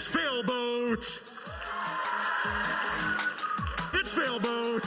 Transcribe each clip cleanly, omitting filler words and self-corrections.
It's Failboat! It's Failboat!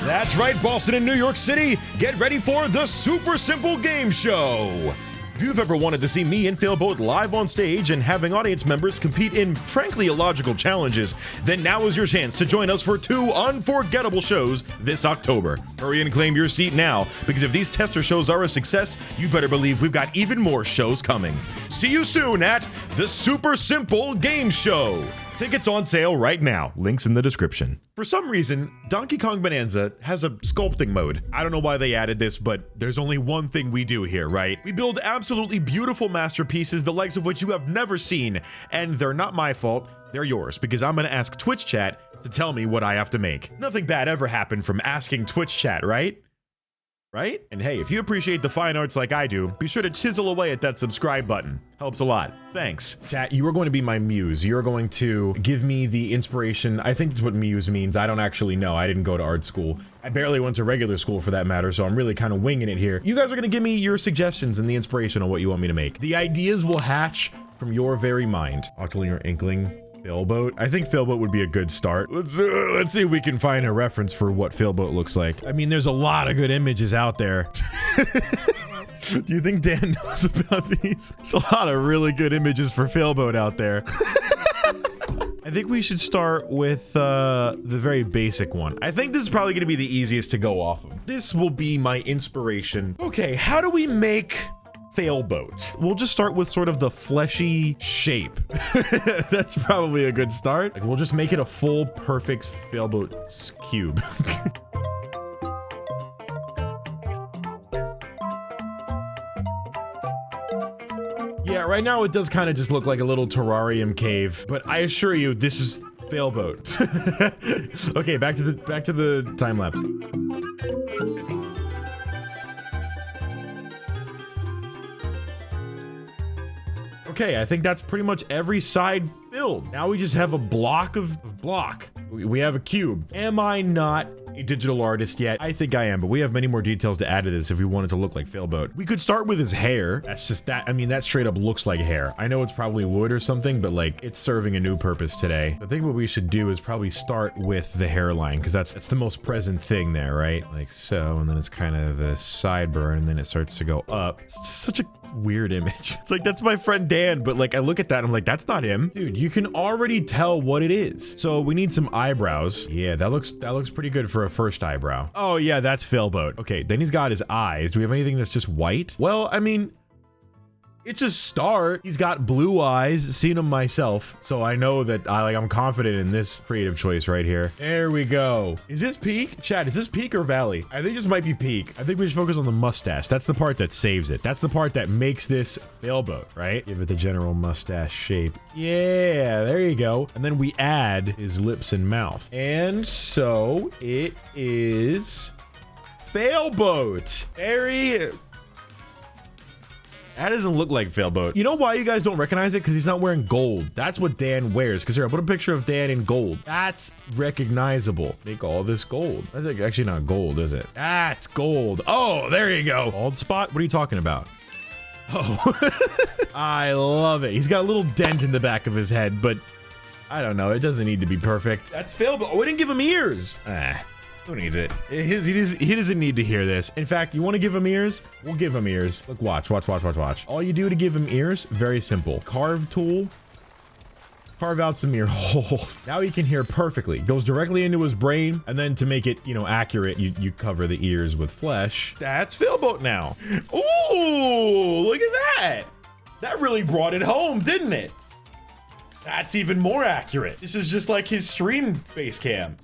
That's right, Boston and New York City. Get ready for the Super Simple Game Show. If you've ever wanted to see me and Failboat live on stage and having audience members compete in frankly illogical challenges, then now is your chance to join us for 2 unforgettable shows this October. Hurry and claim your seat now, because if these tester shows are a success, you better believe we've got even more shows coming. See you soon at the Super Simple Game Show. Tickets on sale right now. Links in the description. For some reason, Donkey Kong Bananza has a sculpting mode. I don't know why they added this, but there's only one thing we do here, right? We build absolutely beautiful masterpieces, the likes of which you have never seen, and they're not my fault, they're yours, because I'm gonna ask Twitch chat to tell me what I have to make. Nothing bad ever happened from asking Twitch chat, right? Right? And hey, if you appreciate the fine arts like I do, be sure to chisel away at that subscribe button. Helps a lot. Thanks. Chat, you are going to be my muse. You're going to give me the inspiration. I think that's what muse means. I don't actually know. I didn't go to art school. I barely went to regular school for that matter, so I'm really kind of winging it here. You guys are going to give me your suggestions and the inspiration on what you want me to make. The ideas will hatch from your very mind. Octoling or Inkling. Failboat? I think Failboat would be a good start. Let's see if we can find a reference for what Failboat looks like. I mean, there's a lot of good images out there. Do you think Dan knows about these? There's a lot of really good images for Failboat out there. I think we should start with the very basic one. I think this is probably going to be the easiest to go off of. This will be my inspiration. Okay, how do we make Failboat? We'll just start with sort of the fleshy shape. That's probably a good start. Like, we'll just make it a full, perfect Failboat cube. Yeah, right now it does kind of just look like a little terrarium cave, but I assure you, this is Failboat. Okay, back to the time lapse. Okay, I think that's pretty much every side filled. Now we just have a block of block. We have a cube. Am I not a digital artist yet? I think I am, but we have many more details to add to this if we wanted to look like Failboat. We could start with his hair. That's just that. I mean, that straight up looks like hair. I know it's probably wood or something, but like, it's serving a new purpose today. I think what we should do is probably start with the hairline, because that's the most present thing there, right? Like so, and then it's kind of the sideburn, and then it starts to go up. It's just such a weird image. It's like, that's my friend Dan, but like I look at that, I'm like, that's not him. Dude, you can already tell what it is. So we need some eyebrows. Yeah, that looks pretty good for a first eyebrow. Oh yeah, that's Failboat. Okay, then he's got his eyes. Do we have anything that's just white? Well, I mean, it's a start. He's got blue eyes, seen them myself, so I know that I'm confident in this creative choice right here. There we go. Is this peak? Chat, is this peak or valley? I think this might be peak. I think we should focus on the mustache. That's the part that saves it. That's the part that makes this Failboat, right? Give it the general mustache shape. Yeah, there you go. And then we add his lips and mouth. And so it is Failboat. Very... That doesn't look like Failboat. You know why you guys don't recognize it? Because he's not wearing gold. That's what Dan wears. Because here, I'll put a picture of Dan in gold. That's recognizable. Make all this gold. That's actually not gold, is it? That's gold. Oh, there you go. Bald spot? What are you talking about? Oh, I love it. He's got a little dent in the back of his head, but I don't know. It doesn't need to be perfect. That's Failboat. Oh, we didn't give him ears. Who needs it? He doesn't need to hear this. In fact, you want to give him ears? We'll give him ears. Look, watch. All you do to give him ears, very simple. Carve tool. Carve out some ear holes. Now he can hear perfectly. Goes directly into his brain, and then to make it, you know, accurate, you cover the ears with flesh. That's Failboat now. Ooh, look at that. That really brought it home, didn't it? That's even more accurate. This is just like his stream face cam.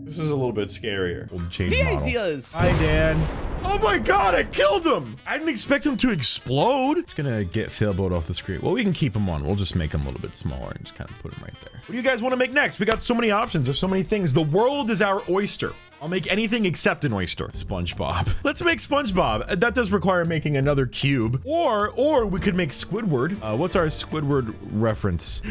This is a little bit scarier. We'll change the model. Idea is... Hi, Dan. Oh my god, I killed him! I didn't expect him to explode. Just gonna get Failboat off the screen. Well, we can keep him on. We'll just make him a little bit smaller and just kind of put him right there. What do you guys want to make next? We got so many options. There's so many things. The world is our oyster. I'll make anything except an oyster. SpongeBob. Let's make SpongeBob. That does require making another cube. Or we could make Squidward. What's our Squidward reference?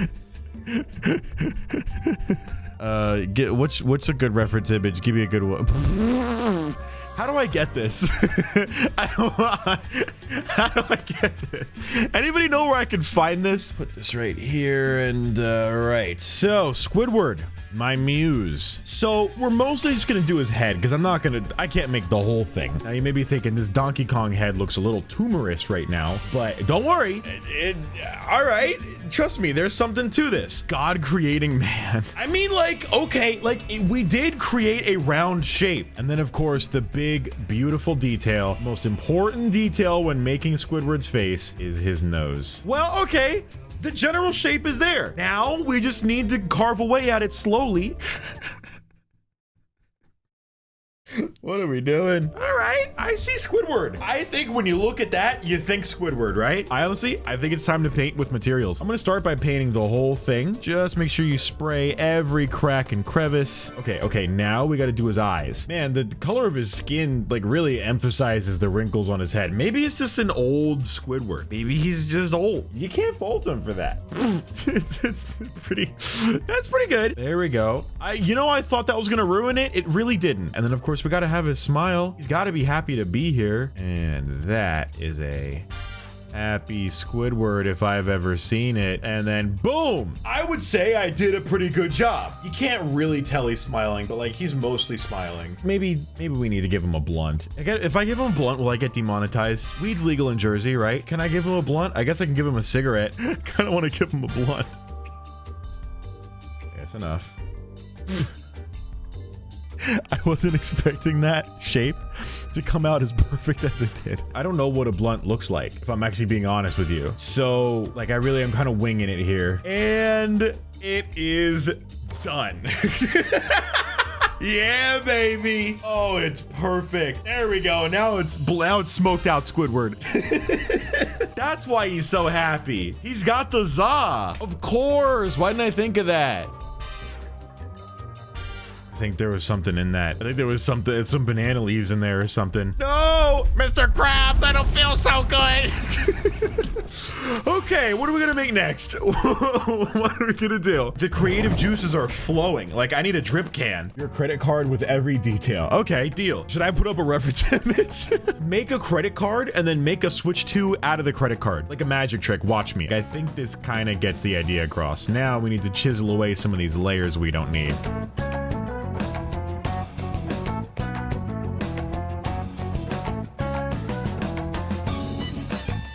What's a good reference image? Give me a good one. How do I get this? How do I get this? Anybody know where I can find this? Put this right here and right. So Squidward, my muse. So we're mostly just gonna do his head because I can't make the whole thing. Now you may be thinking this Donkey Kong head looks a little tumorous right now, but don't worry. All right, trust me, there's something to this. God creating man. I mean, like, okay, like we did create a round shape. And then of course the big, beautiful detail, most important detail when making Squidward's face is his nose. Well, okay. The general shape is there. Now we just need to carve away at it slowly. What are we doing? All right, I see Squidward. I think when you look at that, you think Squidward, right? I think it's time to paint with materials. I'm gonna start by painting the whole thing. Just make sure you spray every crack and crevice. Okay, now we gotta do his eyes. Man, the color of his skin like really emphasizes the wrinkles on his head. Maybe it's just an old Squidward. Maybe he's just old. You can't fault him for that. That's pretty good. There we go. I thought that was gonna ruin it. It really didn't. And then of course we gotta have his smile. He's gotta be happy to be here. And that is a happy Squidward if I've ever seen it. And then boom! I would say I did a pretty good job. You can't really tell he's smiling, but like he's mostly smiling. Maybe we need to give him a blunt. If I give him a blunt, will I get demonetized? Weed's legal in Jersey, right? Can I give him a blunt? I guess I can give him a cigarette. Kinda wanna give him a blunt. That's enough. I wasn't expecting that shape to come out as perfect as it did. I don't know what a blunt looks like, if I'm actually being honest with you. So, like, I really am kind of winging it here. And it is done. Yeah, baby. Oh, it's perfect. There we go. Now it's smoked out Squidward. That's why he's so happy. He's got the za. Of course. Why didn't I think of that? I think there was something in that. I think there was some banana leaves in there or something. No, Mr. Krabs, I don't feel so good. Okay, what are we gonna make next? What are we gonna do? The creative juices are flowing. Like I need a drip can. Your credit card with every detail. Okay, deal. Should I put up a reference image? Make a credit card and then make a switch to out of the credit card. Like a magic trick, watch me. I think this kind of gets the idea across. Now we need to chisel away some of these layers we don't need.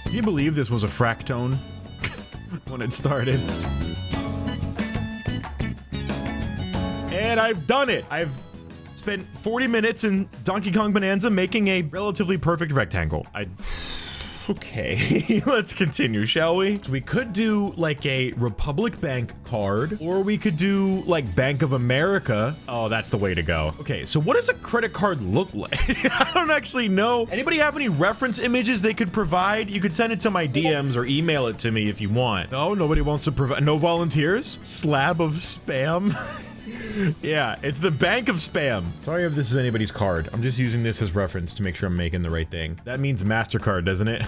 Can you believe this was a fractone when it started? And I've done it. I've spent 40 minutes in Donkey Kong Bananza making a relatively perfect rectangle. Okay, let's continue, shall we? So we could do like a Republic Bank card, or we could do like Bank of America. Oh, that's the way to go. Okay, so what does a credit card look like? I don't actually know. Anybody have any reference images they could provide? You could send it to my DMs or email it to me if you want. No, nobody wants to provide. No volunteers? Slab of spam? Yeah, it's the bank of spam. Sorry if this is anybody's card. I'm just using this as reference to make sure I'm making the right thing. That means MasterCard, doesn't it?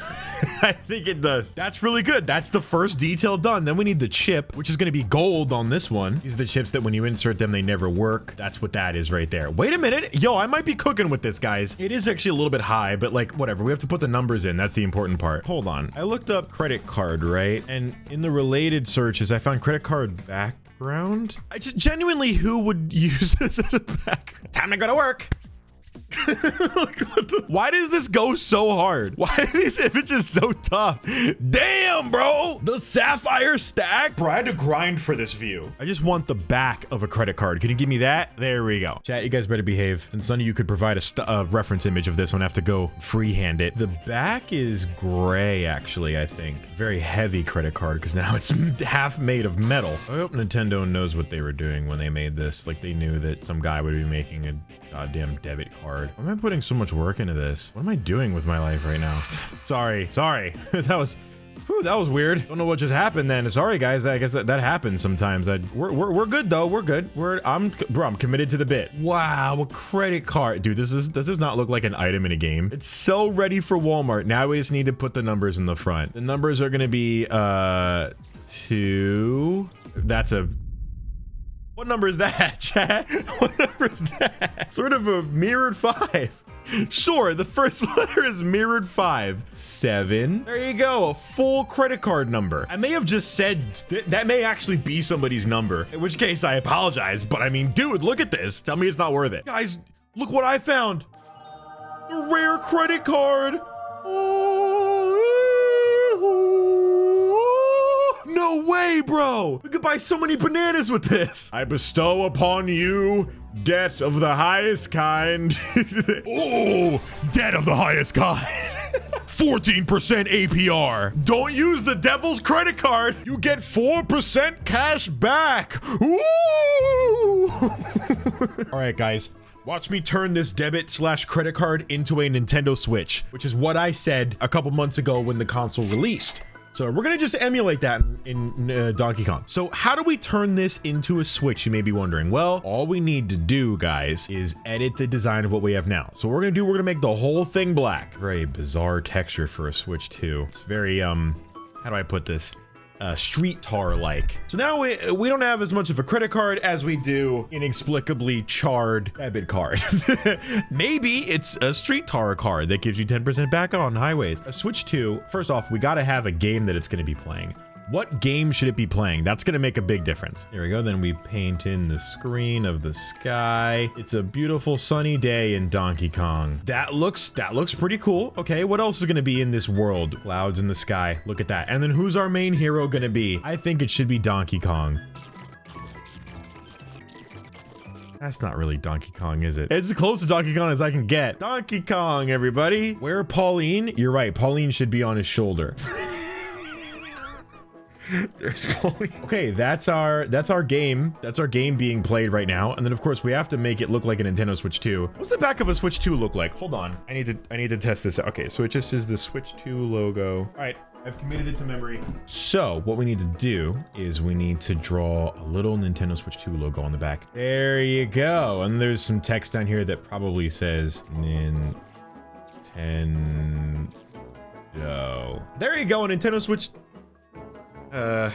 I think it does. That's really good. That's the first detail done. Then we need the chip, which is going to be gold on this one. These are the chips that when you insert them, they never work. That's what that is right there. Wait a minute. Yo, I might be cooking with this, guys. It is actually a little bit high, but like, whatever. We have to put the numbers in. That's the important part. Hold on. I looked up credit card, right? And in the related searches, I found credit card background. I just genuinely, who would use this as a background? Time to go to work. Why does this go so hard? Why are these images so tough? Damn, bro. The sapphire stack. Bro, I had to grind for this view. I just want the back of a credit card. Can you give me that? There we go. Chat, you guys better behave. Since none of you could provide a reference image of this one, I have to go freehand it. The back is gray, actually, I think. Very heavy credit card because now it's half made of metal. I hope Nintendo knows what they were doing when they made this. Like they knew that some guy would be making a goddamn debit card. Why am I putting so much work into this? What am I doing with my life right now? Sorry. that was weird. Don't know what just happened then. Sorry guys, I guess that happens sometimes. We're good though. We're good. I'm committed to the bit. Wow, a credit card. Dude, does this not look like an item in a game? It's so ready for Walmart. Now we just need to put the numbers in the front. The numbers are gonna be 2. That's a what number is that, chat? What number is that? Sort of a mirrored 5. Sure, the first letter is mirrored 5. 7. There you go, a full credit card number. I may have just said that may actually be somebody's number, in which case I apologize, but I mean, dude, look at this. Tell me it's not worth it. Guys, look what I found. A rare credit card. No way, bro. We could buy so many bananas with this. I bestow upon you debt of the highest kind. Oh, debt of the highest kind. 14% APR. Don't use the devil's credit card. You get 4% cash back. Ooh. All right, guys. Watch me turn this debit/credit card into a Nintendo Switch, which is what I said a couple months ago when the console released. So we're gonna just emulate that in Donkey Kong. So how do we turn this into a Switch, you may be wondering? Well, all we need to do, guys, is edit the design of what we have now. So what we're gonna make the whole thing black. Very bizarre texture for a Switch too. It's very, how do I put this? Street tar like. So now we don't have as much of a credit card as we do inexplicably charred debit card. Maybe it's a street tar card that gives you 10% back on highways. A Switch 2, first off, we gotta have a game that it's gonna be playing. What game should it be playing? That's gonna make a big difference. There we go. Then we paint in the screen of the sky. It's a beautiful sunny day in Donkey Kong. That looks pretty cool. Okay, what else is gonna be in this world? Clouds in the sky. Look at that. And then who's our main hero gonna be? I think it should be Donkey Kong. That's not really Donkey Kong, is it? It's as close to Donkey Kong as I can get. Donkey Kong, everybody. Where Pauline? You're right. Pauline should be on his shoulder. There's Pauline. Okay, that's our game. That's our game being played right now. And then of course we have to make it look like a Nintendo Switch 2. What's the back of a Switch 2 look like? Hold on. I need to test this out. Okay, so it just is the Switch 2 logo. All right, I've committed it to memory. So what we need to do is we need to draw a little Nintendo Switch 2 logo on the back. There you go. And there's some text down here that probably says Nintendo. There you go, a Nintendo Switch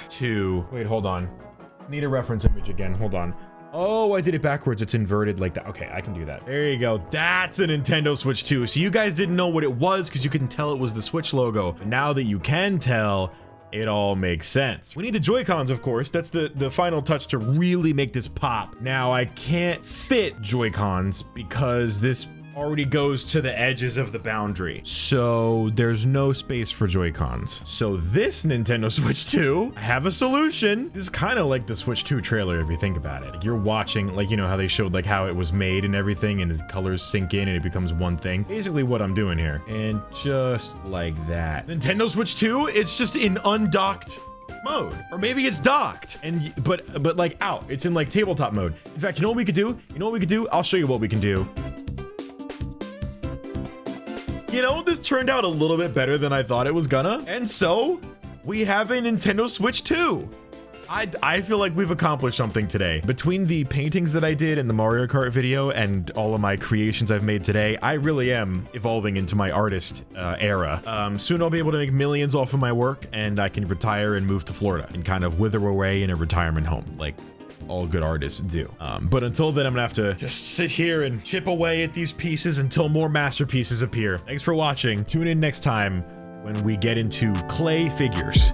2. Wait, hold on. Need a reference image again. Hold on. Oh, I did it backwards. It's inverted like that. Okay, I can do that. There you go. That's a Nintendo Switch 2. So you guys didn't know what it was because you couldn't tell it was the Switch logo. But now that you can tell, it all makes sense. We need the Joy-Cons, of course. That's the final touch to really make this pop. Now, I can't fit Joy-Cons because this already goes to the edges of the boundary. So there's no space for Joy-Cons. So this Nintendo Switch 2, I have a solution. This is kind of like the Switch 2 trailer if you think about it. Like you're watching, like, you know how they showed like how it was made and everything and the colors sink in and it becomes one thing. Basically what I'm doing here. And just like that. Nintendo Switch 2, it's just in undocked mode, or maybe it's docked and but like out. It's in like tabletop mode. In fact, you know what we could do? I'll show you what we can do. You know, this turned out a little bit better than I thought it was gonna. And so we have a Nintendo Switch 2. I feel like we've accomplished something today. Between the paintings that I did in the Mario Kart video and all of my creations I've made today, I really am evolving into my artist era. Soon I'll be able to make millions off of my work and I can retire and move to Florida and kind of wither away in a retirement home like all good artists do. But until then, I'm gonna have to just sit here and chip away at these pieces until more masterpieces appear. Thanks for watching. Tune in next time when we get into clay figures.